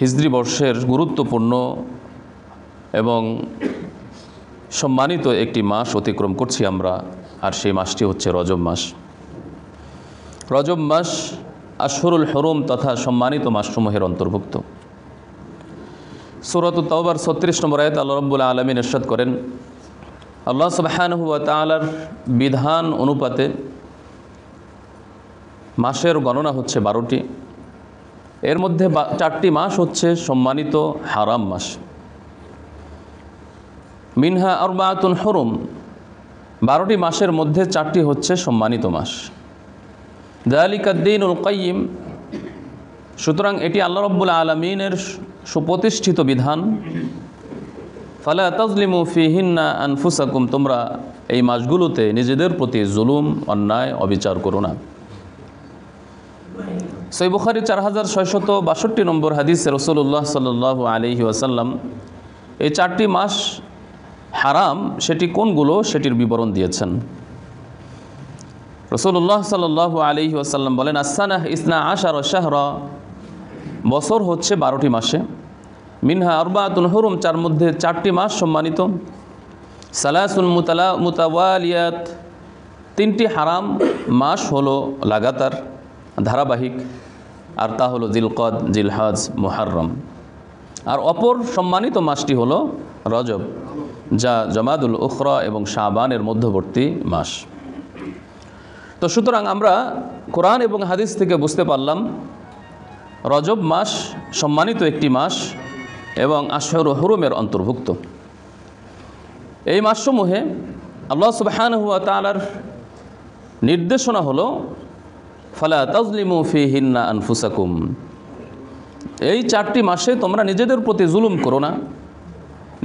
হিজরি বর্ষের গুরুত্বপূর্ণ এবং সম্মানিত একটি মাস অতিক্রম করছি আমরা, আর সেই মাসটি হচ্ছে রজব মাস। রজব মাস আশহুরুল হুরুম তথা সম্মানিত মাসসমূহের অন্তর্ভুক্ত। সূরাত তাওবার ৩৬ নম্বর আয়াতে আল্লাহ রাব্বুল আলামিন ইরশাদ করেন, আল্লাহ সুবহানাহু ওয়া তাআলার বিধান অনুপাতে মাসের গণনা হচ্ছে ১২টি। এর মধ্যে ৪টি মাস হচ্ছে সম্মানিত হারাম মাস। মিনহা আরবাআতুন হুরুম, ১২টি মাসের মধ্যে ৪টি হচ্ছে সম্মানিত মাস। যালিকা দ্বীনুল কাইয়্যিম, সুতরাং এটি আল্লাহ রাব্বুল আলামিনের সুপ্রতিষ্ঠিত বিধান। ফালা তাজলিমু ফিহিন্না আনফুসাকুম, তোমরা এই মাসগুলোতে নিজেদের প্রতি জুলুম, অন্যায়, অবিচার করো না। সহিহ বুখারী ৪৬৬২ নম্বর হাদিসে রাসূলুল্লাহ সাল্লাল্লাহু আলাইহি ওয়াসাল্লাম এই ৪টি মাস হারাম সেটি কোনগুলো সেটির বিবরণ দিয়েছেন। রাসূলুল্লাহ সাল্লাল্লাহু আলাইহি ওয়াসাল্লাম বলেন, আস-সানাহ ইসনা আশারা শাহরা, বছর হচ্ছে ১২টি মাসে। মিনহা আরবাআতুন হুরুম, যার মধ্যে 4টি মাস সম্মানিত। সালাসুন মুতাওয়ালিয়াত, 3টি হারাম মাস হলো লাগাতার ধারাবাহিক, আর তা হলো জিলকদ, জিলহজ, মুহররম। আর অপর সম্মানিত মাসটি হলো রজব, যা জমাদুল উখরা এবং শাবানের মধ্যবর্তী মাস। তো সুতরাং আমরা কোরআন এবং হাদিস থেকে বুঝতে পারলাম রজব মাস সম্মানিত একটি মাস এবং আশহুরুল হুরুমের অন্তর্ভুক্ত। এই মাসসমূহে আল্লাহ সুবহানাহু ওয়া তাআলার নির্দেশনা হলো ফালা তাজলিমু ফিহিন্না আনফুসাকুম, এই 4টি মাসে তোমরা নিজেদের প্রতি জুলুম করো না।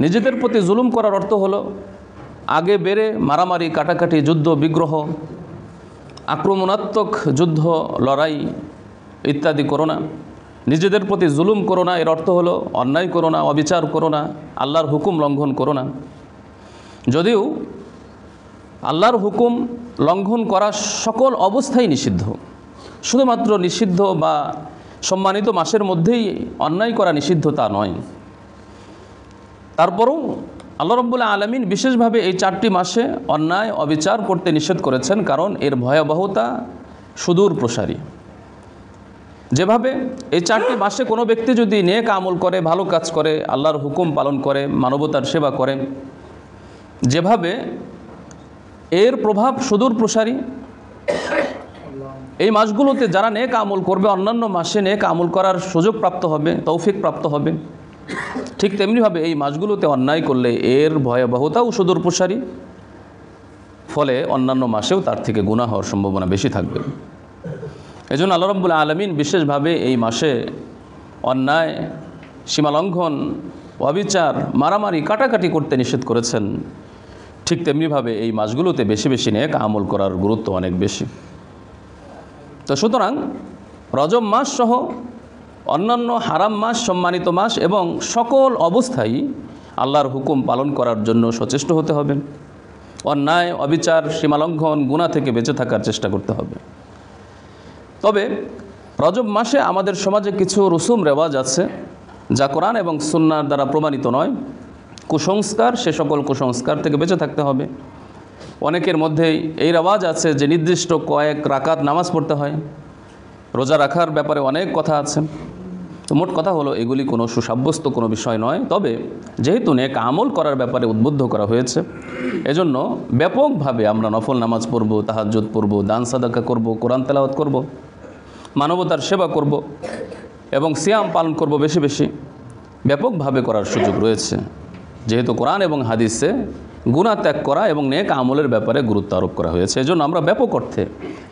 নিজেদের প্রতি জুলুম করার অর্থ হলো আগে বেড়ে মারামারি, কাটাকাটি, যুদ্ধ বিগ্রহ, আক্রমণাত্মক যুদ্ধ, লড়াই ইত্যাদি করো না। নিজেদের প্রতি জুলুম করো না, এর অর্থ হলো অন্যায় করো না, অবিচার করো না, আল্লাহর হুকুম লঙ্ঘন করো না। যদিও আল্লাহর হুকুম লঙ্ঘন করা সকল অবস্থাই নিষিদ্ধ, শুধুমাত্র নিষিদ্ধ বা সম্মানিত মাসের মধ্যেই অন্যায় করা নিষিদ্ধ তা নয়। তারপরও আল্লাহ রাব্বুল আলামিন বিশেষভাবে এই 4টি মাসে অন্যায় অবিচার করতে নিষেধ করেছেন, কারণ এর ভয়াবহতা সুদূর প্রসারী। যেভাবে এই 4টি মাসে কোনো ব্যক্তি যদি নেক আমল করে, ভালো কাজ করে, আল্লাহর হুকুম পালন করে, মানবতার সেবা করে, যেভাবে এর প্রভাব সুদূর প্রসারী। এই মাসগুলোতে যারা নেক আমল করবে অন্যান্য মাসে নেক আমল করার সুযোগ প্রাপ্ত হবে, তৌফিক প্রাপ্ত হবে। ঠিক তেমনিভাবে এই মাসগুলোতে অন্যায় করলে এর ভয়াবহতাও সুদূর প্রসারী, ফলে অন্যান্য মাসেও তার থেকে গুনাহ হওয়ার সম্ভাবনা বেশি থাকবে। এজন্য আল্লাহ রাব্বুল আলামিন বিশেষভাবে এই মাসে অন্যায়, সীমালঙ্ঘন, অবিচার, মারামারি, কাটাকাটি করতে নিষেধ করেছেন। ঠিক তেমনিভাবে এই মাসগুলোতে বেশি বেশি নেক আমল করার গুরুত্ব অনেক বেশি। তো সুতরাং রজব মাস সহ অন্যান্য হারাম মাস, সম্মানিত মাস এবং সকল অবস্থায় আল্লাহর হুকুম পালন করার জন্য সচেষ্ট হতে হবে। অন্যায়, অবিচার, সীমালঙ্ঘন, গুনাহ থেকে বেঁচে থাকার চেষ্টা করতে হবে। তবে রজব মাসে আমাদের সমাজে কিছু রসুম রেওয়াজ আছে যা কোরআন এবং সুন্নাহর দ্বারা প্রমাণিত নয়, কুসংস্কার। সে সকল কুসংস্কার থেকে বেঁচে থাকতে হবে। অনেকের মধ্যেই এই রেওয়াজ আছে যে নির্দিষ্ট কয়েক রাকাত নামাজ পড়তে হয়, রোজা রাখার ব্যাপারে অনেক কথা আছে। তো মোট কথা হলো এগুলি কোনো সুসাব্যস্ত কোনো বিষয় নয়। তবে যেহেতু নেক আমল করার ব্যাপারে উদ্বুদ্ধ করা হয়েছে, এজন্য ব্যাপকভাবে আমরা নফল নামাজ পড়ব, তাহাজ্জুদ পড়ব, দান সাদাকা করব, কোরআন তেলাওয়াত করব, মানবতার সেবা করব এবং সিয়াম পালন করব বেশি বেশি, ব্যাপকভাবে করার সুযোগ রয়েছে। যেহেতু কোরআন এবং হাদিসে গুনাহ ত্যাগ করা এবং নেক আমলের ব্যাপারে গুরুত্ব আরোপ করা হয়েছে, এজন্য আমরা ব্যাপক অর্থে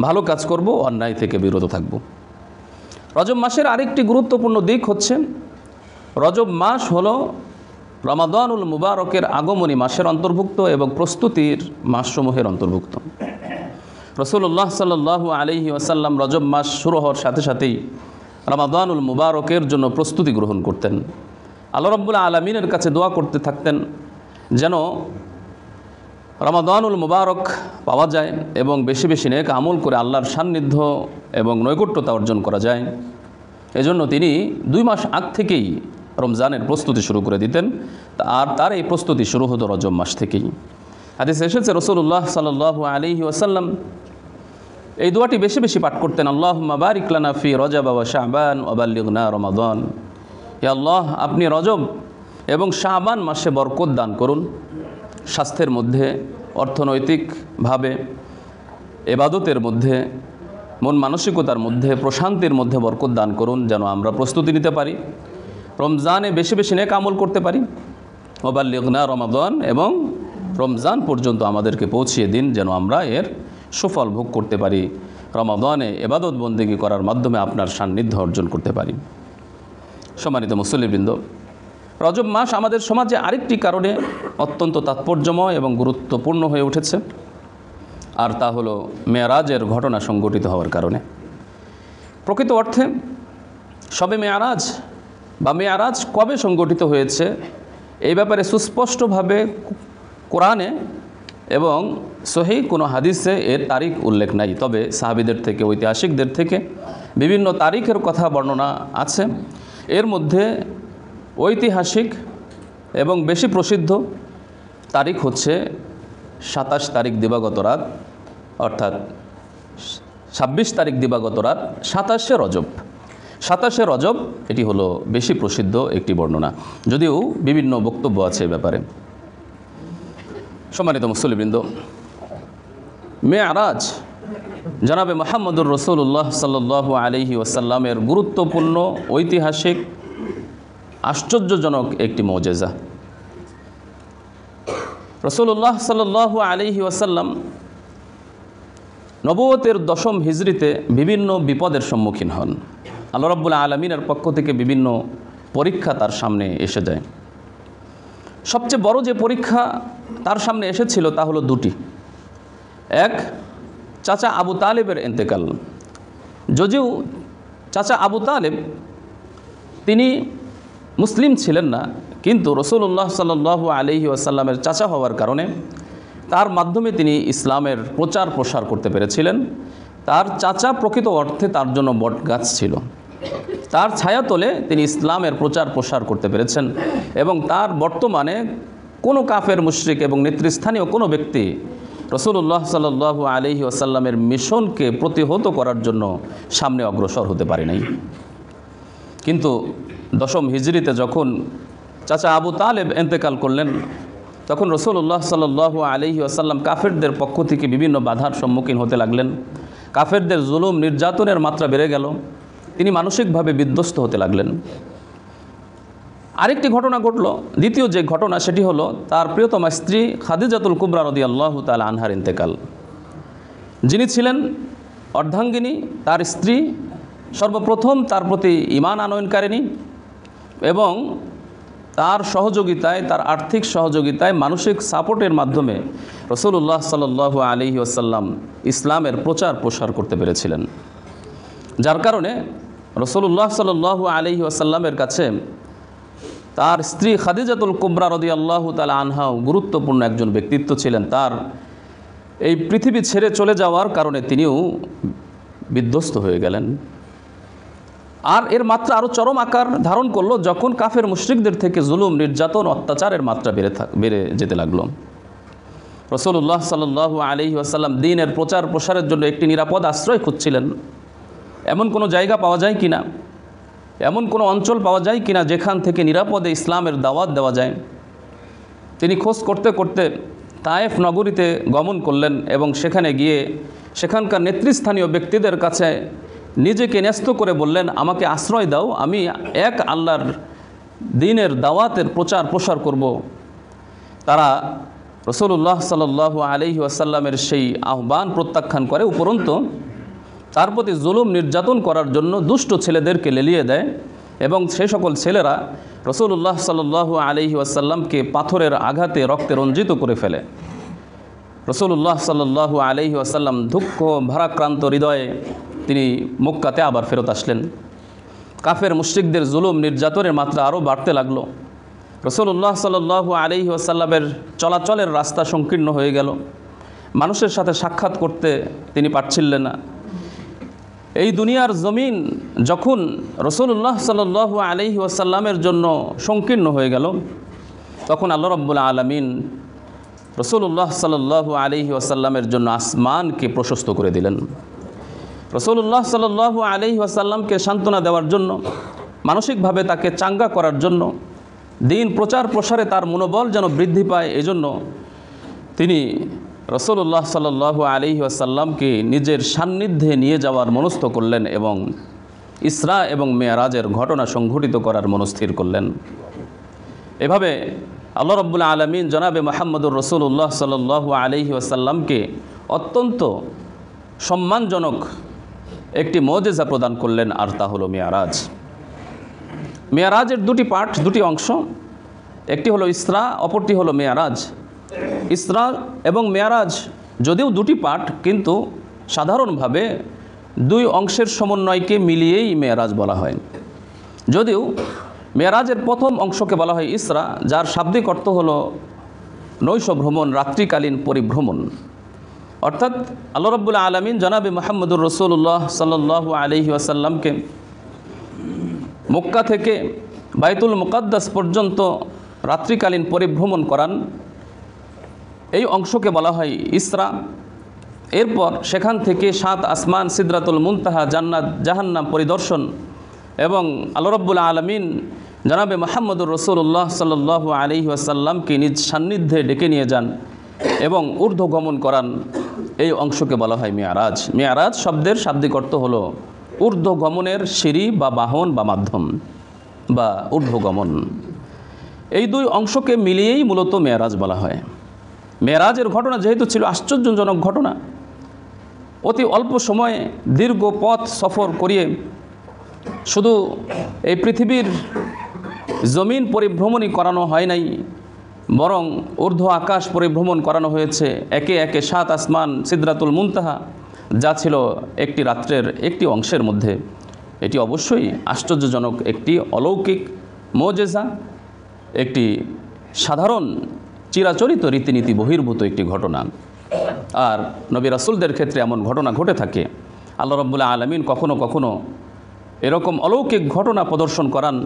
ভালো কাজ করব, অন্যায় থেকে বিরত থাকব। রজব মাসের আরেকটি গুরুত্বপূর্ণ দিক হচ্ছে রজব মাস হলো রমাদানুল মুবারকের আগমনী মাসের অন্তর্ভুক্ত এবং প্রস্তুতির মাসসমূহের অন্তর্ভুক্ত। রাসূলুল্লাহ সাল্লাল্লাহু আলাইহি ওয়াসাল্লাম রজব মাস শুরু হওয়ার সাথে সাথেই রমাদানুল মুবারকের জন্য প্রস্তুতি গ্রহণ করতেন। আল্লাহ রাব্বুল আলামিনের কাছে দোয়া করতে থাকতেন যেন রমাদানুল মুবারক পাওয়া যায় এবং বেশি বেশি নেক আমল করে আল্লাহর সান্নিধ্য এবং নৈকট্যতা অর্জন করা যায়। এজন্য তিনি 2 মাস আগ থেকেই রমজানের প্রস্তুতি শুরু করে দিতেন, আর তার এই প্রস্তুতি শুরু হতো রজব মাস থেকেই। হাদিসে এসেছে রাসূলুল্লাহ সাল্লাল্লাহু আলাইহি ওয়াসাল্লাম এই দোয়াটি বেশি বেশি পাঠ করতেন, আল্লাহুম্মা বারিক লানা ফি রজব ওয়া শাবান ওয়া বাল্লিগনা রমাদান। হে আল্লাহ, আপনি রজব এবং শাবান মাসে বরকত দান করুন, স্বাস্থ্যের মধ্যে, অর্থনৈতিকভাবে, ইবাদতের মধ্যে, মন মানসিকতার মধ্যে, প্রশান্তির মধ্যে বরকত দান করুন, যেন আমরা প্রস্তুতি নিতে পারি, রমজানে বেশি বেশি নেক আমল করতে পারি। ওয়া বাল্লিগনা রমাদান, এবং রমজান পর্যন্ত আমাদেরকে পৌঁছিয়ে দিন, যেন আমরা এর সুফল ভোগ করতে পারি, রমাদানে ইবাদত বন্দেগী করার মাধ্যমে আপনার সান্নিধ্য অর্জন করতে পারি। সম্মানিত মুসল্লিবৃন্দ, রজব মাস আমাদের সমাজে আরেকটি কারণে অত্যন্ত তাৎপর্যময় এবং গুরুত্বপূর্ণ হয়ে উঠেছে, আর তা হলো মেয়ারাজের ঘটনা সংঘটিত হওয়ার কারণে। প্রকৃত অর্থে শবে মেয়ারাজ বা মেয়ারাজ কবে সংঘটিত হয়েছে এই ব্যাপারে সুস্পষ্টভাবে কোরআনে এবং সহিহ কোনো হাদিসে এর তারিখ উল্লেখ নাই। তবে সাহাবীদের থেকে, ঐতিহাসিকদের থেকে বিভিন্ন তারিখের কথা বর্ণনা আছে। এর মধ্যে ঐতিহাসিক এবং বেশি প্রসিদ্ধ তারিখ হচ্ছে 27 তারিখ দিবাগত রাত, অর্থাৎ 26 তারিখ দিবাগত রাত 27শে রজব। 27শে রজব এটি হলো বেশি প্রসিদ্ধ একটি বর্ণনা, যদিও বিভিন্ন বক্তব্য আছে এ ব্যাপারে। সম্মানিত মুসল্লিবৃন্দ, মেয়ারাজ জনাবে মুহাম্মদুর রাসূলুল্লাহ সাল্লাল্লাহু আলাইহি ওয়াসাল্লামের গুরুত্বপূর্ণ, ঐতিহাসিক, আশ্চর্যজনক একটি মুজিজা। রাসূলুল্লাহ সাল্লাল্লাহু আলাইহি ওয়াসাল্লাম নবুয়তের 10ম হিজরিতে বিভিন্ন বিপদের সম্মুখীন হন। আল্লাহ রাব্বুল আলামিনের পক্ষ থেকে বিভিন্ন পরীক্ষা তার সামনে এসে যায়। সবচেয়ে বড় যে পরীক্ষা তার সামনে এসেছিল তা হলো দুটি। এক, চাচা আবু তালেবের ইন্তেকাল। যদিও চাচা আবু তালেব তিনি মুসলিম ছিলেন না, কিন্তু রাসূলুল্লাহ সাল্লাল্লাহু আলাইহি ওয়াসাল্লামের চাচা হওয়ার কারণে তার মাধ্যমে তিনি ইসলামের প্রচার প্রসার করতে পেরেছিলেন। তার চাচা প্রকৃত অর্থে তার জন্য বটগাছ ছিল, তার ছায়াতলে তিনি ইসলামের প্রচার প্রসার করতে পেরেছেন, এবং তার বর্তমানে কোনো কাফের মুশরিক এবং নেতৃস্থানীয় কোনো ব্যক্তি রাসূলুল্লাহ সাল্লাল্লাহু আলাইহি ওয়াসাল্লামের মিশনকে প্রতিহত করার জন্য সামনে অগ্রসর হতে পারে নাই। কিন্তু 10ম হিজরিতে যখন চাচা আবু তালেব ইন্তেকাল করলেন, তখন রাসূলুল্লাহ সাল্লাল্লাহু আলাইহি ওয়াসাল্লাম কাফেরদের পক্ষ থেকে বিভিন্ন বাধার সম্মুখীন হতে লাগলেন। কাফেরদের জুলুম নির্যাতনের মাত্রা বেড়ে গেল, তিনি মানসিকভাবে বিধ্বস্ত হতে লাগলেন। আরেকটি ঘটনা ঘটল, দ্বিতীয় যে ঘটনা সেটি হলো তার প্রিয়তমা স্ত্রী খাদিজাতুল কুবরা রাদিয়াল্লাহু তাআলা আনহার ইন্তেকাল। যিনি ছিলেন অর্ধাঙ্গিনী, তার স্ত্রী সর্বপ্রথম তার প্রতি ঈমান আনয়নকারিণী, এবং তার সহযোগিতায়, তার আর্থিক সহযোগিতায়, মানসিক সাপোর্টের মাধ্যমে রাসূলুল্লাহ সাল্লাল্লাহু আলাইহি ওয়াসাল্লাম ইসলামের প্রচার প্রসার করতে পেরেছিলেন। যার কারণে রাসূলুল্লাহ সাল্লাল্লাহু আলাইহি ওয়াসাল্লামের কাছে তার স্ত্রী খাদিজাতুল কুবরা রাদিয়াল্লাহু তাআলা আনহাও গুরুত্বপূর্ণ একজন ব্যক্তিত্ব ছিলেন। তার এই পৃথিবী ছেড়ে চলে যাওয়ার কারণে তিনিও বিধ্বস্ত হয়ে গেলেন। আর এর মাত্রা আরও চরম আকার ধারণ করলো যখন কাফের মুশরিকদের থেকে জুলুম, নির্যাতন, অত্যাচারের মাত্রা বেড়ে যেতে লাগলো। রাসূলুল্লাহ সাল্লাল্লাহু আলাইহি ওয়াসাল্লাম দ্বীনের প্রচার প্রসারের জন্য একটি নিরাপদ আশ্রয় খুঁজছিলেন। এমন কোনো জায়গা পাওয়া যায় কিনা, এমন কোনো অঞ্চল পাওয়া যায় কিনা যেখান থেকে নিরাপদে ইসলামের দাওয়াত দেওয়া যায়। তিনি খোঁজ করতে করতে তায়েফ নগরীতে গমন করলেন, এবং সেখানে গিয়ে সেখানকার নেতৃস্থানীয় ব্যক্তিদের কাছে নিজেকে ন্যস্ত করে বললেন, আমাকে আশ্রয় দাও, আমি এক আল্লাহর দ্বীনের দাওয়াতের প্রচার প্রসার করব। তারা রাসূলুল্লাহ সাল্লাল্লাহু আলাইহি ওয়াসাল্লামের সেই আহ্বান প্রত্যাখ্যান করে, উপরন্তু তার প্রতি জুলুম নির্যাতন করার জন্য দুষ্ট ছেলেদেরকে লেলিয়ে দেয়, এবং সেই সকল ছেলেরা রাসূলুল্লাহ সাল্লাল্লাহু আলাইহি ওয়াসাল্লামকে পাথরের আঘাতে রক্তে রঞ্জিত করে ফেলে। রাসূলুল্লাহ সাল্লাল্লাহু আলাইহি ওয়াসাল্লাম দুঃখ ভারাক্রান্ত হৃদয়ে তিনি মক্কাতে আবার ফেরত আসলেন। কাফের মুশরিকদের জুলুম নির্যাতনের মাত্রা আরও বাড়তে লাগলো। রাসূলুল্লাহ সাল্লাল্লাহু আলাইহি ওয়াসাল্লামের চলাচলের রাস্তা সংকীর্ণ হয়ে গেল, মানুষের সাথে সাক্ষাৎ করতে তিনি পারছিলেন না। এই দুনিয়ার জমিন যখন রাসূলুল্লাহ সাল্লাল্লাহু আলাইহি ওয়াসাল্লামের জন্য সংকীর্ণ হয়ে গেল, তখন আল্লাহ রাব্বুল আলামিন রাসূলুল্লাহ সাল্লাল্লাহু আলাইহি ওয়াসাল্লামের জন্য আসমানকে প্রশস্ত করে দিলেন। রাসূলুল্লাহ সাল্লাল্লাহু আলাইহি ওয়াসাল্লামকে সান্ত্বনা দেওয়ার জন্য, মানসিকভাবে তাকে চাঙ্গা করার জন্য, দিন প্রচার প্রসারে তার মনোবল যেন বৃদ্ধি পায়, এজন্য তিনি রাসূলুল্লাহ সাল্লাল্লাহু আলাইহি ওয়াসাল্লামকে নিজের সান্নিধ্যে নিয়ে যাওয়ার মনস্থ করলেন এবং ইসরা এবং মেরাজের ঘটনা সংঘটিত করার মনস্থির করলেন। এভাবে আল্লাহ রাব্বুল আলামিন জনাবে মুহাম্মদুর রাসূলুল্লাহ সাল্লাল্লাহু আলাইহি ওয়াসাল্লামকে অত্যন্ত সম্মানজনক একটি মুজিজা প্রদান করলেন, আর তা হলো মেরাজ। মেরাজের দুটি পার্ট, দুটি অংশ, একটি হলো ইসরা, অপরটি হলো মেরাজ। ইসরা এবং মেরাজ যদিও দুটি পার্ট, কিন্তু সাধারণভাবে দুই অংশের সমন্বয়কে মিলিয়েই মেরাজ বলা হয়। যদিও মেরাজের প্রথম অংশকে বলা হয় ইসরা, যার শাব্দিক অর্থ হলো নৈশ ভ্রমণ, রাত্রিকালীন পরিভ্রমণ। অর্থাৎ আল্লাহ রাব্বুল আলামিন জনাবে মুহাম্মদুর রাসূলুল্লাহ সাল্লাল্লাহু আলাইহি ওয়াসাল্লামকে মক্কা থেকে বাইতুল মুকাদ্দাস পর্যন্ত রাত্রিকালীন পরিভ্রমণ করান, এই অংশকে বলা হয় ইসরা। এরপর সেখান থেকে 7 আসমান, সিদরাতুল মুনতাহা, জান্নাত, জাহান্নাম পরিদর্শন এবং আল্লাহ রাব্বুল আলামিন জনাবে মুহাম্মদুর রাসূলুল্লাহ সাল্লাল্লাহু আলাইহি ওয়াসাল্লামকে নিজ সান্নিধ্যে ডেকে নিয়ে যান এবং ঊর্ধ্বগমন করান, এই অংশকে বলা হয় মেরাজ। মেরাজ শব্দের শাব্দিক অর্থ হলো ঊর্ধ্বগমনের সিঁড়ি বা বাহন বা মাধ্যম বা ঊর্ধ্বগমন। এই দুই অংশকে মিলিয়েই মূলত মেরাজ বলা হয়। মেরাজের ঘটনা যেহেতু ছিল আশ্চর্যজনক ঘটনা, অতি অল্প সময়ে দীর্ঘ পথ সফর করিয়ে শুধু এই পৃথিবীর জমিন পরিভ্রমণই করানো হয় নাই, বরং ঊর্ধ্ব আকাশ পরিভ্রমণ করানো হয়েছে, একে একে 7 আসমান, সিদরাতুল মুনতাহা, যা ছিল একটি রাত্রের একটি অংশের মধ্যে। এটি অবশ্যই আশ্চর্যজনক একটি অলৌকিক মুজিজা, একটি সাধারণ চিরাচরিত রীতিনীতি বহির্ভূত একটি ঘটনা। আর নবী রাসূলদের ক্ষেত্রে এমন ঘটনা ঘটে থাকে। আল্লাহ রাব্বুল আলামিন কখনো কখনো এরকম অলৌকিক ঘটনা প্রদর্শন করান,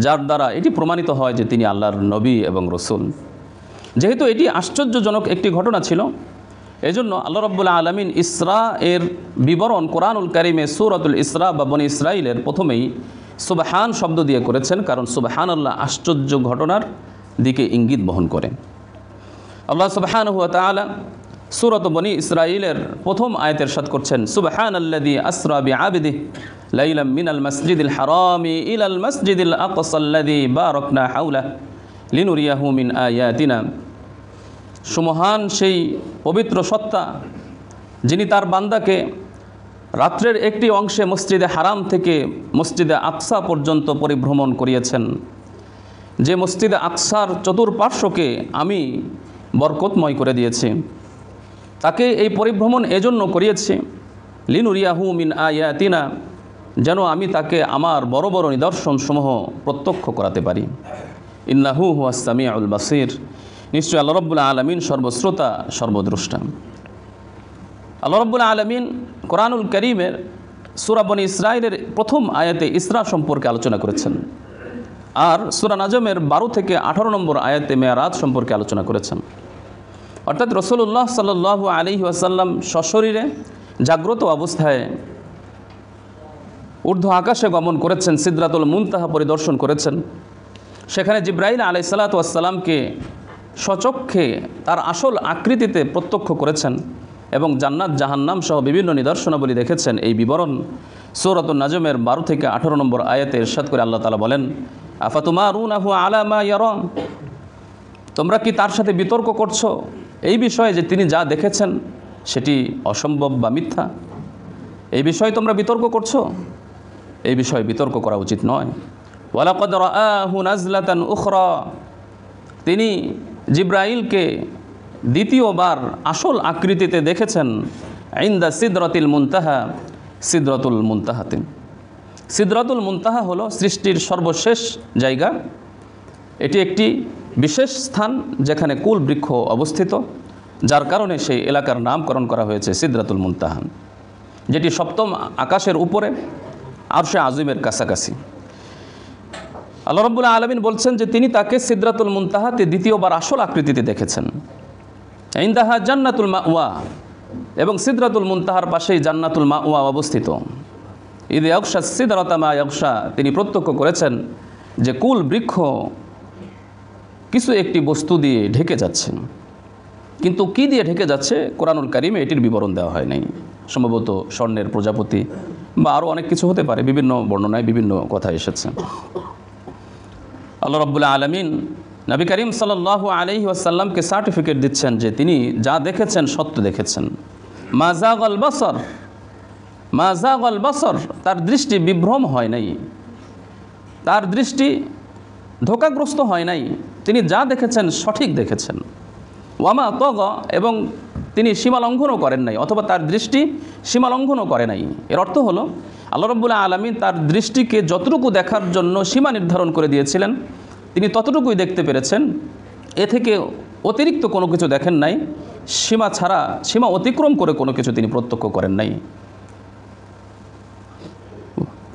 যার দ্বারা এটি প্রমাণিত হয় যে তিনি আল্লাহর নবী এবং রসুল। যেহেতু এটি আশ্চর্যজনক একটি ঘটনা ছিল, এজন্য আল্লাহ রাব্বুল আলামিন ইসরা এর বিবরণ কোরআনুল কারীমে সূরাতুল ইসরা বা বনী ইসরাঈলের প্রথমেই সুবহান শব্দ দিয়ে করেছেন, কারণ সুবহানাল্লাহ আশ্চর্য ঘটনার দিকে ইঙ্গিত বহন করে। আল্লাহ সুবহানাহু ওয়া তাআলা সূরাত বনী ইসরাঈলের প্রথম আয়াতে ইরশাদ করছেন, সুবহানাল্লাযী আসরা বিআবদিহি লাইলাম মিনাল মাসজিদিল হারামি ইলাল মাসজিদিল আকসাল্লাযী বারাকনা হাওলাহু লিনুরিয়াহু মিন আয়াতিনা। সুমহান সেই পবিত্র সত্তা, যিনি তার বান্দাকে রাত্রের একটি অংশে মসজিদে হারাম থেকে মসজিদে আকসা পর্যন্ত পরিভ্রমণ করিয়েছেন, যে মসজিদে আকসার চতুর্পার্শ্বকে আমি বরকতময় করে দিয়েছি। তাকে এই পরিভ্রমণ এজন্য করিয়েছি, লিনুরিয়াহু মিন আয়াতিনা, যেন আমি তাকে আমার বড় বড় নিদর্শনসমূহ প্রত্যক্ষ করাতে পারি। ইন্নাহু হুয়াস সামিউল বাসীর, নিশ্চয় আল্লাহ রাব্বুল আলামিন সর্বশ্রোতা সর্বদ্রষ্টা। আল্লাহ রাব্বুল আলামিন কোরআনুল কারীমের সূরা বনী ইসরাঈলের প্রথম আয়াতে ইসরা সম্পর্কে আলোচনা করেছেন, আর সূরা নাজমের 12 থেকে 18 নম্বর আয়াতে মেরাজ সম্পর্কে আলোচনা করেছেন। অর্থাৎ রাসূলুল্লাহ সাল্লাল্লাহু আলাইহি ওয়াসাল্লাম সশরীরে জাগ্রত অবস্থায় ঊর্ধ্ব আকাশে গমন করেছেন, সিদরাতুল মুনতাহা পরিদর্শন করেছেন। সেখানে জিবরাইল আলাইহিস সালাতু ওয়াস সালামকে স্বচক্ষে তার আসল আকৃতিতে প্রত্যক্ষ করেছেন এবং জান্নাত জাহান্নাম সহ বিভিন্ন নিদর্শনাবলী দেখেছেন। এই বিবরণ সূরাতুন নাজমের 12 থেকে 18 নম্বর আয়াতে ইরশাদ করে আল্লাহ তাআলা বলেন, আফাতুমারুনাহু আলা মা ইয়ারা, তোমরা কি তার সাথে বিতর্ক করছো এই বিষয়ে যে তিনি যা দেখেছেন সেটি অসম্ভব বা মিথ্যা? এই বিষয়ে তোমরা বিতর্ক করছো? এই বিষয়ে বিতর্ক করা উচিত নয়। ওয়ালাকাদ রাআহু নাজলাতান উখরা, তিনি জিবরাইলকে দ্বিতীয়বার আসল আকৃতিতে দেখেছেন ইনদা সিদরাতিল মুনতাহা, সিদরাতুল মুনতাহাতে। সিদরাতুল মুনতাহা হলো সৃষ্টির সর্বশেষ জায়গা। এটি একটি বিশেষ স্থান যেখানে কুল বৃক্ষ অবস্থিত, যার কারণে সেই এলাকার নামকরণ করা হয়েছে সিদরাতুল মুনতাহা। যেটি সপ্তম আকাশের উপরে আরশে আজিমের কাছাকাছি। আল্লাহ রাব্বুল আলামিন বলছেন যে তিনি তাকে সিদরাতুল মুনতাহাতে দ্বিতীয়বার আসল আকৃতিতে দেখেছেন। ইনদাহা জান্নাতুল মাওয়া, এবং সিদরাতুল মুনতাহার পাশেই জান্নাতুল মাওয়া অবস্থিত। ইদ ইয়াগশা সিদরাতা মা ইয়াগশা, তিনি প্রত্যক্ষ করেছেন যে কুল বৃক্ষ কিছু একটি বস্তু দিয়ে ঢেকে যাচ্ছে, কিন্তু কি দিয়ে ঢেকে যাচ্ছে কোরআনুল কারিমে এটির বিবরণ দেওয়া হয় নাই। সম্ভবত স্বর্ণের প্রজাপতি বা আরও অনেক কিছু হতে পারে, বিভিন্ন বর্ণনায় বিভিন্ন কথা এসেছে। আল্লাহ রাব্বুল আলামিন নবী করিম সাল্লাল্লাহু আলাইহি ওয়াসাল্লামকে সার্টিফিকেট দিচ্ছেন যে তিনি যা দেখেছেন সত্য দেখেছেন। মা যাগাল বাসর, মা যাগাল বাসর, তার দৃষ্টি বিভ্রম হয় নাই, তার দৃষ্টি ধোঁকাগ্রস্ত হয় নাই, তিনি যা দেখেছেন সঠিক দেখেছেন। ওয়ামা তগা, এবং তিনি সীমালঙ্ঘনও করেন নাই, অথবা তার দৃষ্টি সীমালঙ্ঘনও করে নাই। এর অর্থ হলো আল্লাহ রাব্বুল আলামিন তার দৃষ্টিকে যতটুকু দেখার জন্য সীমা নির্ধারণ করে দিয়েছিলেন তিনি ততটুকুই দেখতে পেরেছেন, এ থেকে অতিরিক্ত কোনো কিছু দেখেন নাই, সীমা ছাড়া সীমা অতিক্রম করে কোনো কিছু তিনি প্রত্যক্ষ করেন নাই।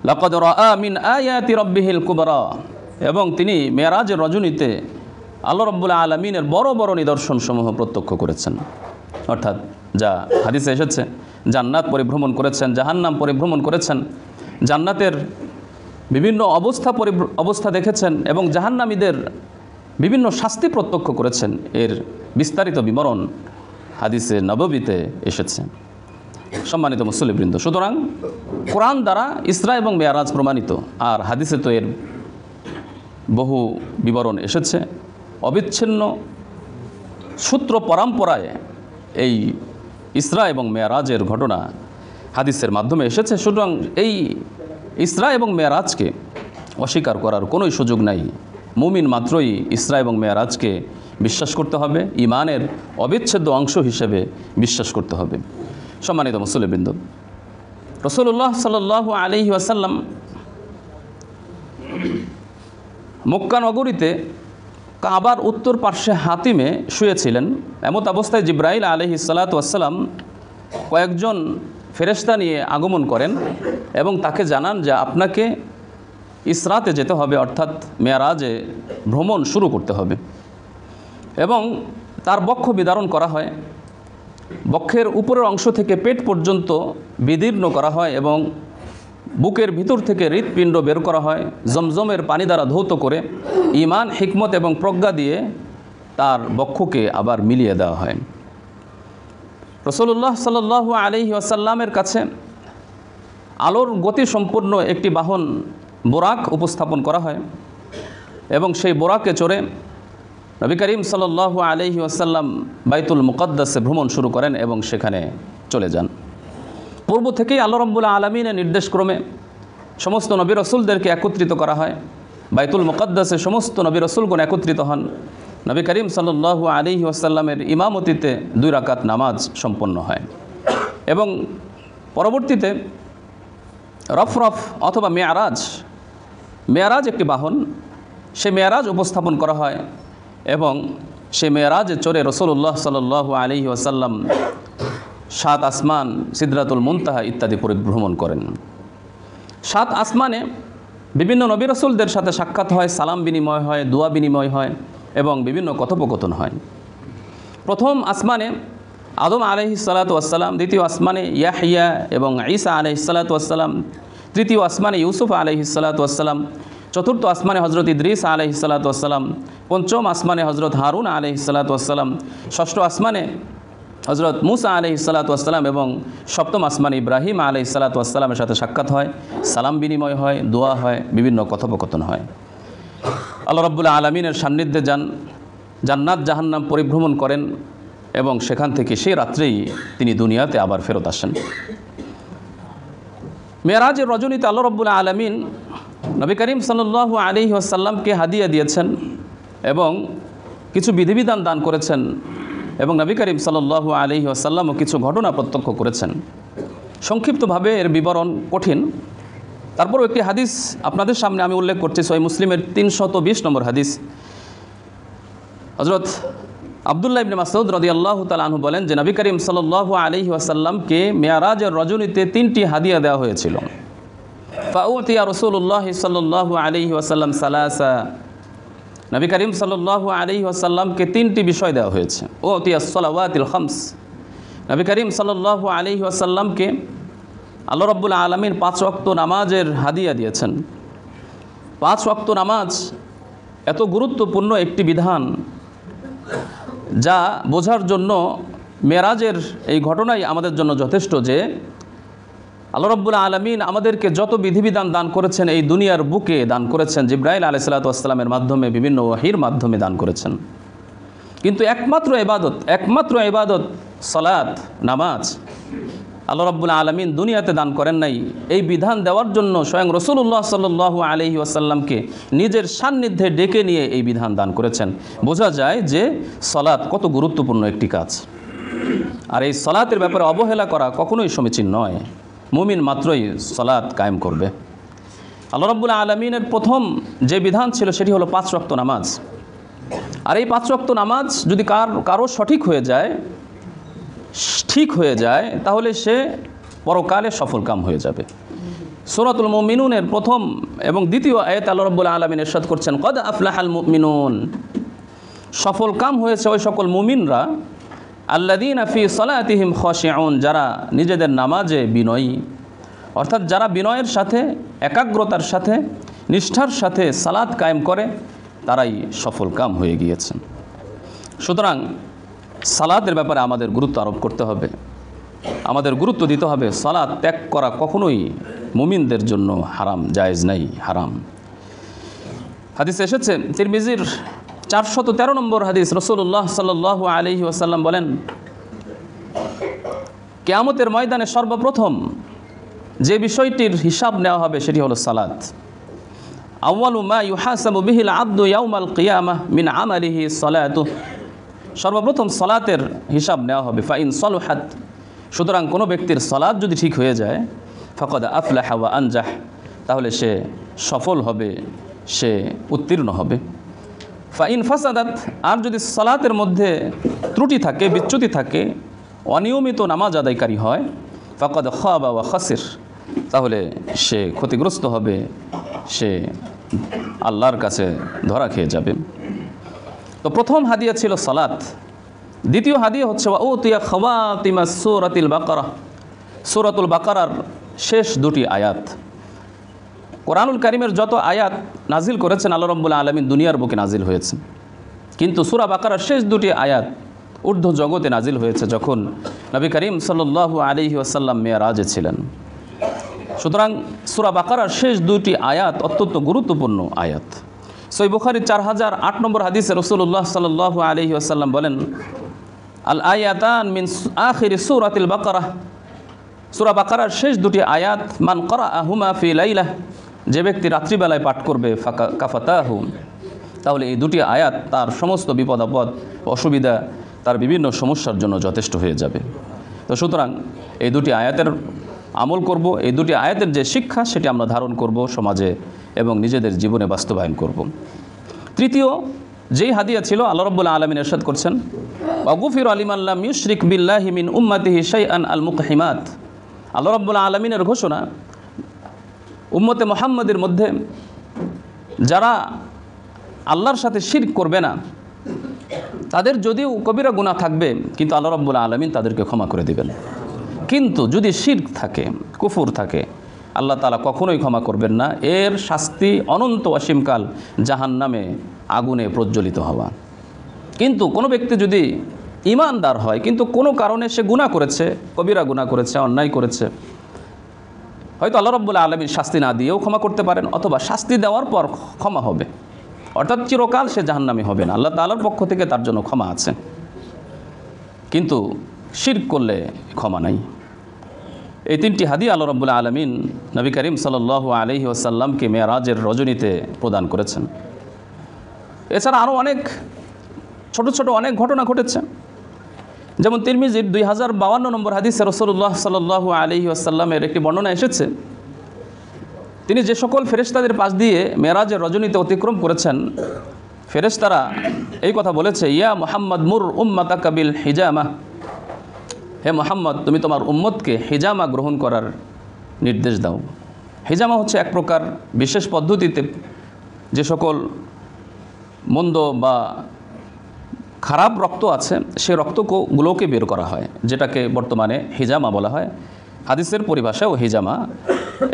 লাকাদ রাআ মিন আয়াতি রাব্বিহিল কুবরা, এবং তিনি মেরাজের রজনীতে আল্লাহ রাব্বুল আলামিনের বড় বড় নিদর্শনসমূহ প্রত্যক্ষ করেছেন। অর্থাৎ যা হাদিসে এসেছে, জান্নাত পরিভ্রমণ করেছেন, জাহান্নাম পরিভ্রমণ করেছেন, জান্নাতের বিভিন্ন অবস্থা দেখেছেন এবং জাহান্নামীদের বিভিন্ন শাস্তি প্রত্যক্ষ করেছেন। এর বিস্তারিত বিবরণ হাদিসে নববীতে এসেছে। সম্মানিত মুসল্লিবৃন্দ, সুতরাং কোরআন দ্বারা ইসরা এবং মেয়ারাজ প্রমাণিত, আর হাদিসে তো এর বহু বিবরণ এসেছে। অবিচ্ছিন্ন সূত্র পরম্পরায় এই ইসরা এবং মেয়ারাজের ঘটনা হাদিসের মাধ্যমে এসেছে। সুতরাং এই ইসরা এবং মেয়ারাজকে অস্বীকার করার কোনোই সুযোগ নাই। মুমিন মাত্রই ইসরা এবং মেয়ারাজকে বিশ্বাস করতে হবে, ঈমানের অবিচ্ছেদ্য অংশ হিসেবে বিশ্বাস করতে হবে। সম্মানিত মুসল্লিবৃন্দ, রাসূলুল্লাহ সাল্লাল্লাহু আলাইহি ওয়াসাল্লাম মক্কা নগরীতে কাবার উত্তর পার্শ্বে হাতিমে শুয়েছিলেন। এমত অবস্থায় জিবরাইল আলাইহিস সালাতু ওয়াসসালাম কয়েকজন ফেরেশতা নিয়ে আগমন করেন এবং তাকে জানান যে আপনাকে ইসরাতে যেতে হবে, অর্থাৎ মেয়ারাজে ভ্রমণ শুরু করতে হবে। এবং তার বক্ষ বিদারণ করা হয়, বক্ষের উপরের অংশ থেকে পেট পর্যন্ত বিদীর্ণ করা হয় এবং বুকের ভিতর থেকে হৃৎপিণ্ড বের করা হয়, জমজমের পানি দ্বারা ধৌত করে ঈমান, হিকমত এবং প্রজ্ঞা দিয়ে তার বক্ষকে আবার মিলিয়ে দেওয়া হয়। রাসূলুল্লাহ সাল্লাল্লাহু আলাইহি ওয়াসাল্লামের কাছে আলোর গতি সম্পন্ন একটি বাহন বোরাক উপস্থাপন করা হয় এবং সেই বোরাকে চড়ে নবী করিম সাল্লাল্লাহু আলাইহি ওয়াসাল্লাম বাইতুল মুকদ্দাসে ভ্রমণ শুরু করেন এবং সেখানে চলে যান। পূর্ব থেকেই আল্লাহ রাব্বুল আলামিনের নির্দেশক্রমে সমস্ত নবী রাসূলদেরকে একত্রিত করা হয়। বাইতুল মুকদ্দাসে সমস্ত নবী রাসূলগণ একত্রিত হন। নবী করিম সাল্লাল্লাহু আলাইহি ওয়াসাল্লামের ইমামতিতে 2 রাকাত নামাজ সম্পন্ন হয় এবং পরবর্তীতে রফরফ অথবা মেয়ারাজ একটি বাহন, সে মেয়ারাজ উপস্থাপন করা হয় এবং সে মেয়ারাজে চড়ে রাসূলুল্লাহ সাল্লাল্লাহু আলাইহি ওয়াসাল্লাম 7 আসমান, সিদরাতুল মুনতাহা ইত্যাদি পরিভ্রমণ করেন। 7 আসমানে বিভিন্ন নবী রাসূলদের সাথে সাক্ষাৎ হয়, সালাম বিনিময় হয়, দোয়া বিনিময় হয় এবং বিভিন্ন কথোপকথন হয়। প্রথম আসমানে আদম আলাইহিস সালাতু ওয়াসসালাম, দ্বিতীয় আসমানে ইয়াহইয়া এবং ঈসা আলাইহিস সালাতু ওয়াসসালাম, তৃতীয় আসমানে ইউসুফ আলাইহিস সালাতু ওয়াসসালাম, চতুর্থ আসমানে হযরত ইদ্রিস আলাইহিস সালাতু ওয়াসসালাম, পঞ্চম আসমানে হযরত হারুন আলাইহিস সালাতু ওয়াসসালাম, ষষ্ঠ আসমানে হযরত মুসা আলাইহিস সালাতু ওয়াসসালাম এবং সপ্তম আসমানে ইব্রাহিম আলাইহিস সালাতু ওয়াসসালামের সাথে সাক্ষাৎ হয়, সালাম বিনিময় হয়, দোয়া হয়, বিভিন্ন কথোপকথন হয়। আল্লাহ রাব্বুল আলামিনের সান্নিধ্যে যান, জান্নাত জাহান্নাম পরিভ্রমণ করেন এবং সেখান থেকে সেই রাত্রেই তিনি দুনিয়াতে আবার ফেরত আসেন। মেরাজের রজনীতে আল্লাহ রাব্বুল আলামিন নবী করিম সাল্লাল্লাহু আলাইহি ওয়াসাল্লামকে হাদিয়া দিয়েছেন এবং কিছু বিধিবিধান দান করেছেন এবং নবী করিম সাল্লাল্লাহু আলাইহি ওয়াসাল্লামও কিছু ঘটনা প্রত্যক্ষ করেছেন। সংক্ষিপ্তভাবে এর বিবরণ কঠিন, তারপরও একটি হাদিস আপনাদের সামনে আমি উল্লেখ করছি। সহিহ মুসলিমের 320 নম্বর হাদিস। হযরত আব্দুল্লাহ ইবনে মাসউদ রাদিয়াল্লাহু তাআলা আনহু বলেন যে নবী করিম সাল্লাল্লাহু আলাইহি ওয়াসাল্লামকে মেরাজের রজনীতে 3টি হাদিয়া দেওয়া হয়েছিল। ফাউতিয়া রাসূলুল্লাহ সাল্লাল্লাহু আলাইহি ওয়াসাল্লাম সালাসা, নবী করিম সাল্লাল্লাহু আলাইহি ওয়াসাল্লামকে 3টি বিষয় দেওয়া হয়েছে। উতিয়াস সালাওয়াতিল খামস, নবী করিম সাল্লাল্লাহু আলাইহি ওয়াসাল্লামকে আল্লাহ রাব্বুল আলামিন 5 ওয়াক্ত নামাজের হাদিয়া দিয়েছেন। 5 ওয়াক্ত নামাজ এত গুরুত্বপূর্ণ একটি বিধান যা বোঝার জন্য মেরাজের এই ঘটনাই আমাদের জন্য যথেষ্ট যে আল্লাহ রাব্বুল আলামিন আমাদেরকে যত বিধিবিধান দান করেছেন এই দুনিয়ার বুকে দান করেছেন, জিবরাইল আলাইহিস সালাতু ওয়াস সালামের মাধ্যমে, বিভিন্ন ওহীর মাধ্যমে দান করেছেন। কিন্তু একমাত্র ইবাদত সালাত, নামাজ আল্লাহ রাব্বুল আলামিন দুনিয়াতে দান করেন নাই। এই বিধান দেওয়ার জন্য স্বয়ং রাসূলুল্লাহ সাল্লাল্লাহু আলাইহি ওয়াসাল্লামকে নিজের সান্নিধ্যে ডেকে নিয়ে এই বিধান দান করেছেন। বোঝা যায় যে সালাত কত গুরুত্বপূর্ণ একটি কাজ, আর এই সালাতের ব্যাপারে অবহেলা করা কখনোই সমীচীন নয়। মুমিন মাত্রই সালাত কায়েম করবে। আল্লাহ রাব্বুল আলামিনের প্রথম যে বিধান ছিল সেটি হলো 5 ওয়াক্ত নামাজ। আর এই 5 ওয়াক্ত নামাজ যদি কারো ঠিক হয়ে যায় তাহলে সে পরকালে সফলকাম হয়ে যাবে। সূরাতুল মুমিনুনের প্রথম এবং দ্বিতীয় আয়াতে আল্লাহ রাব্বুল আলামিন ইরশাদ করছেন, কদ আফলাহাল মুমিনুন, সফলকাম হয়েছে ওই সকল মুমিনরা, আল্লাযীনা ফি সালাতিহিম খাশিউন, যারা নিজেদের নামাজে বিনয়ী, অর্থাৎ যারা বিনয়ের সাথে, একাগ্রতার সাথে, নিষ্ঠার সাথে সালাত কায়েম করে তারাই সফলকাম হয়ে গিয়েছেন। সুতরাং সালাতের ব্যাপারে আমাদের গুরুত্ব আরোপ করতে হবে, আমাদের গুরুত্ব দিতে হবে। সালাত ত্যাগ করা কখনোই মুমিনদের জন্য হারাম, জায়েজ নাই, হারাম। হাদিসে এসেছে, তিরমিজির 413 নম্বর হাদিস, রাসূলুল্লাহ সাল্লাল্লাহু আলাইহি ওয়াসাল্লাম বলেন, কিয়ামতের ময়দানে সর্বপ্রথম যে বিষয়টির হিসাব নেওয়া হবে সেটি হলো সালাত। আউয়ালু মা ইউহাসাবু বিহিল আবদু ইয়াউমাল কিয়ামাহ মিন আমালিহি সালাতুহ, সর্বপ্রথম সালাতের হিসাব নেওয়া হবে। ফাইন সলহাত, সুতরাং কোনো ব্যক্তির সালাত যদি ঠিক হয়ে যায়, ফাকাদ আফলাহা ওয়া আনজাহ, তাহলে সে সফল হবে, সে উত্তীর্ণ হবে। ফাইন ফাসাদাত, আর যদি সালাতের মধ্যে ত্রুটি থাকে, বিচ্যুতি থাকে, অনিয়মিত নামাজ আদায়কারী হয়, ফাকাদ খাবা ওয়া খাসির, তাহলে সে ক্ষতিগ্রস্ত হবে, সে আল্লাহর কাছে ধরা খেয়ে যাবে। তো প্রথম হাদিয়া ছিল সালাত। দ্বিতীয় হাদিয়া হচ্ছে ওয়া খাওয়াতিমা সূরাতুল বাকারা, সূরাতুল বাকারার শেষ 2টি আয়াত। কোরআনুল কারীমের যত আয়াত নাজিল করেছেন আল্লাহ রাব্বুল আলামিন দুনিয়ার বুকে নাজিল হয়েছে, কিন্তু সূরা বাকারার শেষ 2টি আয়াত ঊর্ধ্ব জগতে নাজিল হয়েছে যখন নবী করিম সাল্লাল্লাহু আলাইহি ওয়াসাল্লাম মেরাজে ছিলেন। সুতরাং সূরা বাকারার শেষ 2টি আয়াত অত্যন্ত গুরুত্বপূর্ণ আয়াত। সহিহ বুখারীর 4008 নম্বর হাদিসে রাসূলুল্লাহ সাল্লাল্লাহু আলাইহি ওয়াসাল্লাম বলেন, আল আয়াতান মিন আখিরি সূরাতিল বাকারাহ, সূরা বাকারার শেষ 2টি আয়াত, মান ক্বারাআহুমা ফি লাইলাহ, যে ব্যক্তি রাত্রিবেলায় পাঠ করবে, কাফাতাহু, তাহলে এই 2টি আয়াত তার সমস্ত বিপদ আপদ, অসুবিধা, তার বিভিন্ন সমস্যার জন্য যথেষ্ট হয়ে যাবে। তো সুতরাং এই 2টি আয়াতের আমল করব, এই 2টি আয়াতের যে শিক্ষা সেটি আমরা ধারণ করব সমাজে এবং নিজেদের জীবনে বাস্তবায়ন করব। তৃতীয় যেই হাদিয়া ছিল, আল্লাহ রাব্বুল আলামিন ইরশাদ করছেন, ওয়াগফির লিমান লাম ইউশরিক বিল্লাহি মিন উম্মতিহি শাইআন আল মুকহিমাত, আল্লাহ রাব্বুল আলামিনের ঘোষণা, উম্মতে মুহাম্মাদের মধ্যে যারা আল্লাহর সাথে শিরক করবে না, তাদের যদিও কবিরা গুনাহ থাকবে কিন্তু আল্লাহ রাব্বুল আলামিন তাদেরকে ক্ষমা করে দিবেন। কিন্তু যদি শিরক থাকে, কুফর থাকে, আল্লাহ তাআলা কখনোই ক্ষমা করবেন না। এর শাস্তি অনন্ত অসীমকাল জাহান্নামে আগুনে প্রজ্বলিত হওয়া। কিন্তু কোনো ব্যক্তি যদি ঈমানদার হয় কিন্তু কোনো কারণে সে গুনাহ করেছে, কবিরা গুনাহ করেছে, অন্যায় করেছে, হয়তো আল্লাহ রাব্বুল আলামিন শাস্তি না দিয়েও ক্ষমা করতে পারেন, অথবা শাস্তি দেওয়ার পর ক্ষমা হবে, অর্থাৎ চিরকাল সে জাহান্নামী হবে না, আল্লাহ তাআলার পক্ষ থেকে তার জন্য ক্ষমা আছে। কিন্তু শিরক করলে ক্ষমা নাই। এই 3টি হাদিয়া আল্লাহ রাব্বুল আলামিন নবী করিম সাল্লাল্লাহু আলাইহি ওয়াসাল্লামকে মেরাজের রজনীতে প্রদান করেছেন। এছাড়া আরও অনেক ছোট ছোট অনেক ঘটনা ঘটেছে। যেমন তিরমিজির 2052 নম্বর হাদিসে রাসূলুল্লাহ সাল্লাল্লাহু আলাইহি ওয়াসাল্লামের একটি বর্ণনা এসেছে, তিনি যে সকল ফেরেশতাদের পাশ দিয়ে মেরাজের রজনীতে অতিক্রম করেছেন, ফেরেশতারা এই কথা বলেছে, ইয়া মুহাম্মদ মুর উম্মাতাকা বিল হিজামা, হে মুহাম্মদ তুমি তোমার উম্মতকে হিজামা গ্রহণ করার নির্দেশ দাও। হিজামা হচ্ছে এক প্রকার বিশেষ পদ্ধতিতে যে সকল মন্দ বা খারাপ রক্ত আছে সে রক্তগুলোকে বের করা হয়, যেটাকে বর্তমানে হিজামা বলা হয়। হাদিসের পরিভাষাও হিজামা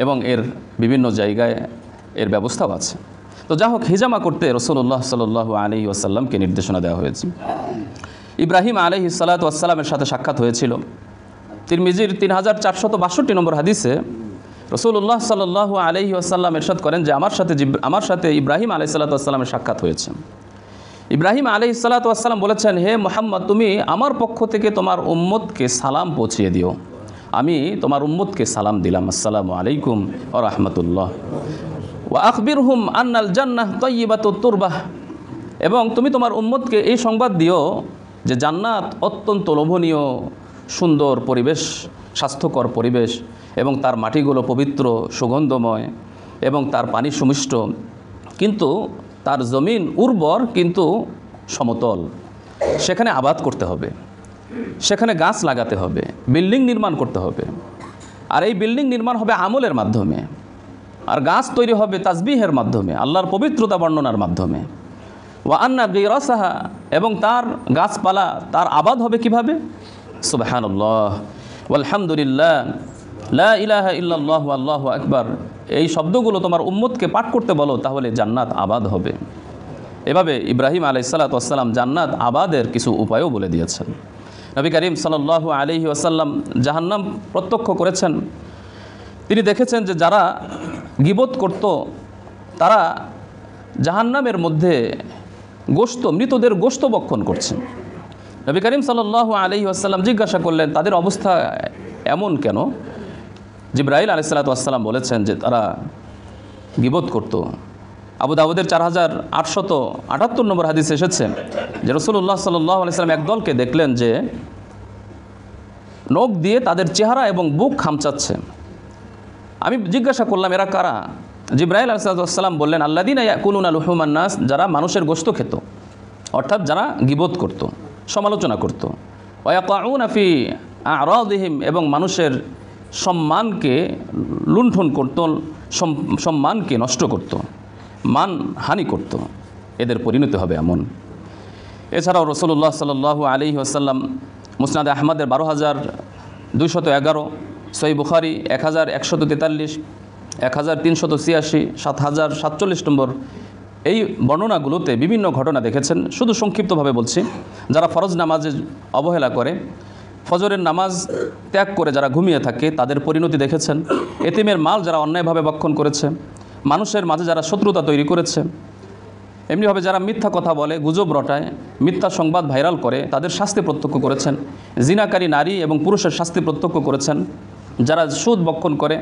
এবং এর বিভিন্ন জায়গায় এর ব্যবস্থাও আছে। তো যা হোক, হিজামা করতে রাসূলুল্লাহ সাল্লাল্লাহু আলাইহি ওয়াসাল্লামকে নির্দেশনা দেওয়া হয়েছে। ইব্রাহিম আলাইহিস সালাতু ওয়াস সালামের সাথে সাক্ষাৎ হয়েছিল। তিরমিজির 3462 নম্বর হাদিসে রাসূলুল্লাহ সাল্লাল্লাহু আলাইহি ওয়াসাল্লাম ইরশাদ করেন যে আমার সাথে ইব্রাহিম আলাইহিস সালাতু ওয়াস সালামের সাক্ষাৎ হয়েছে। ইব্রাহিম আলাইহিস সালাতু ওয়াস সালাম বলেছেন, হে মুহাম্মদ তুমি আমার পক্ষ থেকে তোমার উম্মতকে সালাম পৌঁছিয়ে দিও। আমি তোমার উম্মতকে সালাম দিলাম, আসসালামু আলাইকুম ওয়া রাহমাতুল্লাহ। ওয়া আখবিরহুম আন্নাল জান্নাহ তাইয়্যিবাতুত তুরবাহ, এবং তুমি তোমার উম্মতকে এই সংবাদ দিও যে জান্নাত অত্যন্ত লোভনীয় সুন্দর পরিবেশ, স্বাস্থ্যকর পরিবেশ, এবং তার মাটিগুলো পবিত্র সুগন্ধময় এবং তার পানি সুমিষ্ট, কিন্তু তার জমিন উর্বর কিন্তু সমতল। সেখানে আবাদ করতে হবে, সেখানে গাছ লাগাতে হবে, বিল্ডিং নির্মাণ করতে হবে। আর এই বিল্ডিং নির্মাণ হবে আমলের মাধ্যমে, আর গাছ তৈরি হবে তাসবিহের মাধ্যমে, আল্লাহর পবিত্রতা বর্ণনার মাধ্যমে। ওয়া আন্না গিরাসাহা, এবং তার গাছপালা তার আবাদ হবে কিভাবে? সুবহানাল্লাহ ওয়ালহামদুলিল্লাহ লা ইলাহা ইল্লাল্লাহু আল্লাহু আকবার, এই শব্দগুলো তোমার উম্মতকে পাঠ করতে বলো, তাহলে জান্নাত আবাদ হবে। এভাবে ইব্রাহিম আলাইহিস সালাতু ওয়াস সালাম জান্নাত আবাদের কিছু উপায়ও বলে দিয়েছেন। নবী করিম সাল্লাল্লাহু আলাইহি ওয়াসাল্লাম জাহান্নাম প্রত্যক্ষ করেছেন। তিনি দেখেছেন যে যারা গীবত করত তারা জাহান্নামের মধ্যে মৃতদের গোশত ভক্ষণ করছেন। নবী করিম সাল্লাল্লাহু আলাইহি ওয়াসাল্লাম জিজ্ঞাসা করলেন, তাদের অবস্থা এমন কেন? জিবরাইল আলাইহিস সালাতু ওয়াস সালাম বলেছেন যে তারা গীবত করত। আবু দাউদের 4878 নম্বর হাদিসে এসেছে যে রাসূলুল্লাহ সাল্লাল্লাহু আলাইহি ওয়াসাল্লাম একদলকে দেখলেন যে নখ দিয়ে তাদের চেহারা এবং বুক খামচাচ্ছে। আমি জিজ্ঞাসা করলাম, এরা কারা? জিবরাইল আলাইহিস সালাতু ওয়াস সালাম বললেন, আল্লাযীনা ইয়াকুলুনা লুহুমান নাস, যারা মানুষের গোশত খেত, অর্থাৎ যারা গীবত করত, সমালোচনা করত। ওয়া ইয়াকাউনা ফি আ'রাদিহিম, এবং মানুষের সম্মানকে লুণ্ঠন করত, সম্মানকে নষ্ট করত, মানহানি করত। এদের পরিণতি হবে এমন। এছাড়াও রাসূলুল্লাহ সাল্লাল্লাহু আলাইহি ওয়াসাল্লাম মুসনাদে আহমদের 12211, সহিহ বুখারী 1143, 1386, 7047 নম্বর এই বর্ণনাগুলোতে বিভিন্ন ঘটনা দেখেছেন। শুধু সংক্ষিপ্তভাবে বলছি, যারা ফরজ নামাজে অবহেলা করে, ফজরের নামাজ ত্যাগ করে যারা ঘুমিয়ে থাকে, তাদের পরিণতি দেখেছেন। এতিমের মাল যারা অন্যায়ভাবে ভক্ষণ করেছে, মানুষের মাঝে যারা শত্রুতা তৈরি করেছে, এমনিভাবে যারা মিথ্যা কথা বলে, গুজব রটায়, মিথ্যা সংবাদ ভাইরাল করে, তাদের শাস্তি প্রত্যক্ষ করেছেন। জিনাকারী নারী এবং পুরুষের শাস্তি প্রত্যক্ষ করেছেন। যারা সুদ ভক্ষণ করে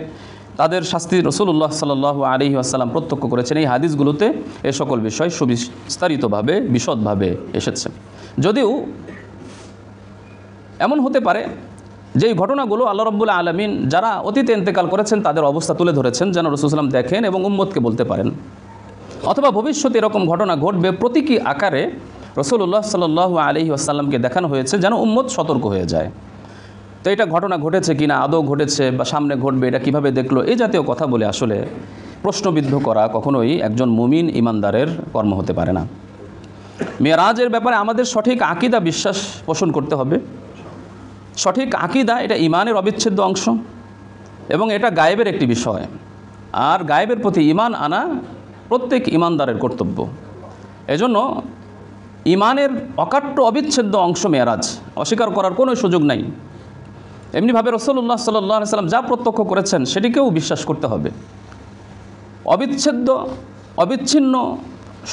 তাদের শাস্তি রাসূলুল্লাহ সাল্লাল্লাহু আলাইহি ওয়াসাল্লাম প্রত্যক্ষ করেছেন। এই হাদিসগুলোতে এ সকল বিষয় সুবিস্তারিতভাবে বিশদভাবে এসেছে। যদিও এমন হতে পারে যে এই ঘটনাগুলো আল্লাহ রাব্বুল আলামিন যারা অতীতে ইন্তেকাল করেছেন তাদের অবস্থা তুলে ধরেছেন, যেন রাসূল সাল্লাল্লাহু আলাইহি ওয়াসাল্লাম দেখেন এবং উম্মতকে বলতে পারেন। অথবা ভবিষ্যতে এরকম ঘটনা ঘটবে, প্রতীকী আকারে রাসূলুল্লাহ সাল্লাল্লাহু আলাইহি ওয়াসাল্লামকে দেখানো হয়েছে, যেন উম্মত সতর্ক হয়ে যায়। তো এটা ঘটনা ঘটেছে কিনা, আদৌ ঘটেছে বা সামনে ঘটবে, এটা কিভাবে দেখলো, এই জাতীয় কথা বলে আসলে প্রশ্নবিদ্ধ করা কখনোই একজন মুমিন ইমানদারের কর্ম হতে পারে না। মেরাজের ব্যাপারে আমাদের সঠিক আকীদা বিশ্বাস পোষণ করতে হবে। সঠিক আকীদা এটা ঈমানের অবিচ্ছেদ্য অংশ এবং এটা গায়েবের একটি বিষয়। আর গায়েবের প্রতি ঈমান আনা প্রত্যেক ঈমানদারের কর্তব্য। এজন্য ঈমানের অকাট্য অবিচ্ছেদ্য অংশ মেরাজ, অস্বীকার করার কোনো সুযোগ নাই। এমনিভাবে রাসূলুল্লাহ সাল্লাল্লাহু আলাইহি ওয়াসাল্লাম যা প্রত্যক্ষ করেছেন সেটিকেও বিশ্বাস করতে হবে। অবিচ্ছিন্ন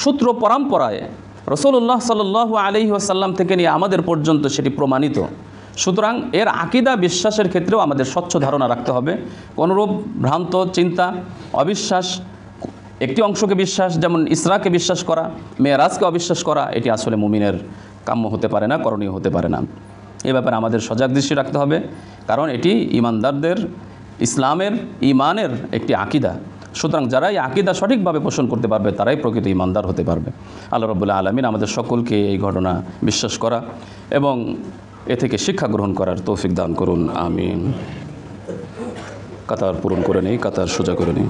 সূত্র পরম্পরায় রাসূলুল্লাহ সাল্লাল্লাহু আলাইহি ওয়াসাল্লাম থেকে নিয়ে আমাদের পর্যন্ত সেটি প্রমাণিত। সুতরাং এর আকীদা বিশ্বাসের ক্ষেত্রেও আমাদের স্বচ্ছ ধারণা রাখতে হবে। কোনরূপ ভ্রান্ত চিন্তা, অবিশ্বাস, একটি অংশকে বিশ্বাস, যেমন ইসরাকে বিশ্বাস করা, মেরাজকে অবিশ্বাস করা, এটি আসলে মুমিনের কাম্য হতে পারে না, করণীয় হতে পারে না। এ ব্যাপারে আমাদের সজাগ দৃষ্টি রাখতে হবে, কারণ এটি ঈমানদারদের ইসলামের ঈমানের একটি আকীদা। সুতরাং যারাই আকীদা সঠিকভাবে পোষণ করতে পারবে তারাই প্রকৃত ঈমানদার হতে পারবে। আল্লাহ রাব্বুল আলামিন আমাদের সকলকে এই ঘটনা বিশ্বাস করা এবং এ থেকে শিক্ষা গ্রহণ করার তৌফিক দান করুন। আমিন। কাতার পূরণ করে নেই, কাতার সোজা করে নেই।